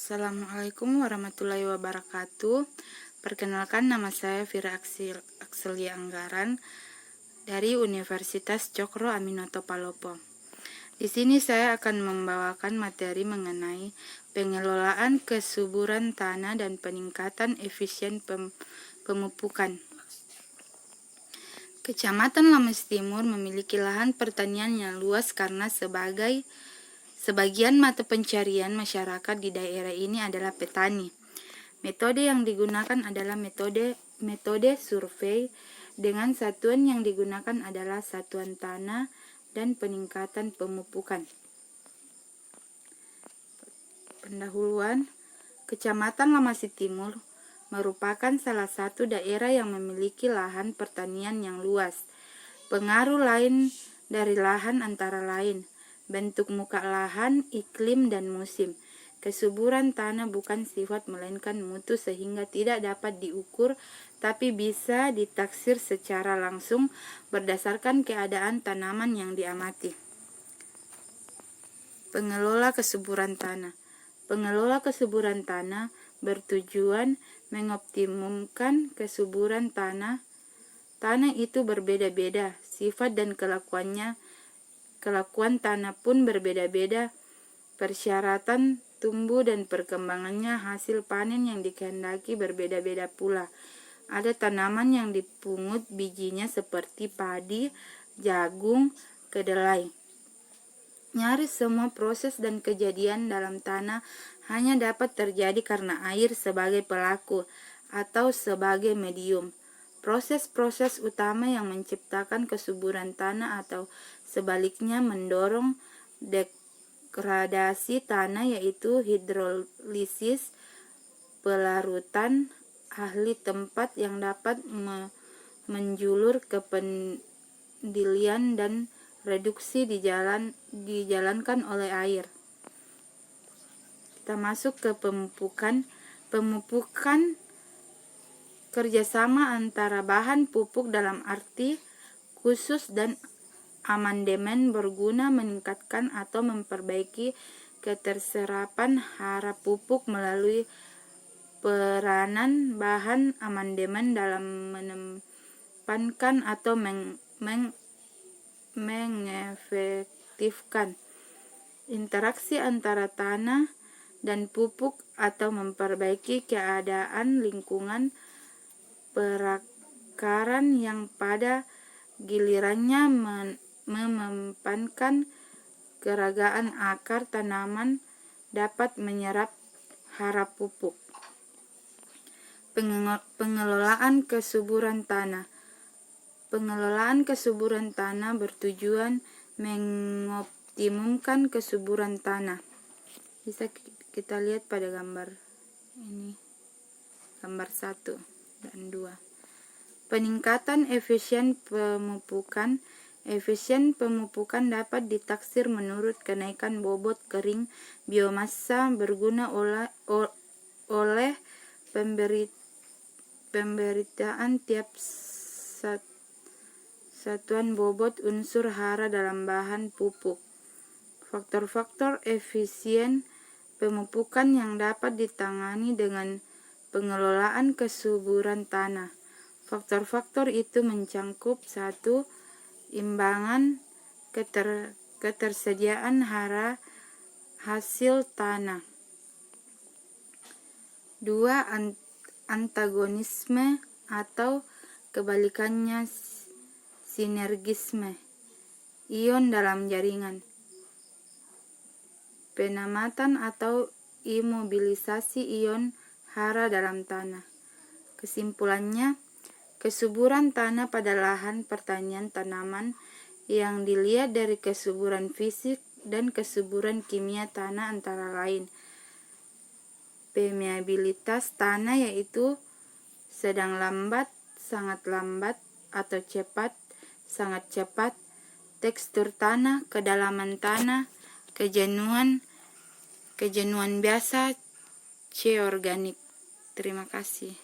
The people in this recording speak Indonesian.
Assalamualaikum warahmatullahi wabarakatuh. Perkenalkan, nama saya Fira Akselia Anggaran dari Universitas Cokro Aminoto Palopo. Di sini saya akan membawakan materi mengenai pengelolaan kesuburan tanah dan peningkatan efisien pemupukan. Kecamatan Lames Timur memiliki lahan pertanian yang luas karena sebagian mata pencarian masyarakat di daerah ini adalah petani. Metode yang digunakan adalah metode survei dengan satuan yang digunakan adalah satuan tanah dan peningkatan pemupukan. Pendahuluan, Kecamatan Lames Timur merupakan salah satu daerah yang memiliki lahan pertanian yang luas. Pengaruh lain dari lahan antara lain bentuk muka lahan, iklim, dan musim. Kesuburan tanah bukan sifat melainkan mutu sehingga tidak dapat diukur tapi bisa ditaksir secara langsung berdasarkan keadaan tanaman yang diamati. Pengelola kesuburan tanah. Pengelola kesuburan tanah bertujuan mengoptimumkan kesuburan tanah. Tanah itu berbeda-beda, sifat dan Kelakuan tanah pun berbeda-beda, persyaratan tumbuh dan perkembangannya, hasil panen yang dikehendaki berbeda-beda pula. Ada tanaman yang dipungut bijinya seperti padi, jagung, kedelai. Nyaris semua proses dan kejadian dalam tanah hanya dapat terjadi karena air sebagai pelaku atau sebagai medium. Proses-proses utama yang menciptakan kesuburan tanah atau sebaliknya mendorong degradasi tanah yaitu hidrolisis, pelarutan, ahli tempat yang dapat menjulur ke pendilian dan reduksi dijalankan oleh air. Kita masuk ke pemupukan. Pemupukan kerjasama antara bahan pupuk dalam arti khusus dan amandemen berguna meningkatkan atau memperbaiki keterserapan hara pupuk melalui peranan bahan amandemen dalam menempatkan atau mengefektifkan interaksi antara tanah dan pupuk atau memperbaiki keadaan lingkungan perakaran yang pada gilirannya memampankan keragaan akar tanaman dapat menyerap hara pupuk. Pengelolaan kesuburan tanah. Pengelolaan kesuburan tanah bertujuan mengoptimumkan kesuburan tanah. Bisa kita lihat pada gambar ini, gambar 1 dan 2. Peningkatan efisien pemupukan. Efisien pemupukan dapat ditaksir menurut kenaikan bobot kering biomasa berguna oleh pemberitaan tiap satuan bobot unsur hara dalam bahan pupuk. Faktor-faktor efisien pemupukan yang dapat ditangani dengan pengelolaan kesuburan tanah. Faktor-faktor itu mencangkup 1. Imbangan ketersediaan hara hasil tanah. 2. Antagonisme atau kebalikannya sinergisme ion dalam jaringan. Penamatan atau imobilisasi ion hara dalam tanah. Kesimpulannya, kesuburan tanah pada lahan pertanian tanaman yang dilihat dari kesuburan fisik dan kesuburan kimia tanah antara lain. Permeabilitas tanah yaitu sedang lambat, sangat lambat, atau cepat, sangat cepat. Tekstur tanah, kedalaman tanah, kejenuhan biasa, C organik. Terima kasih.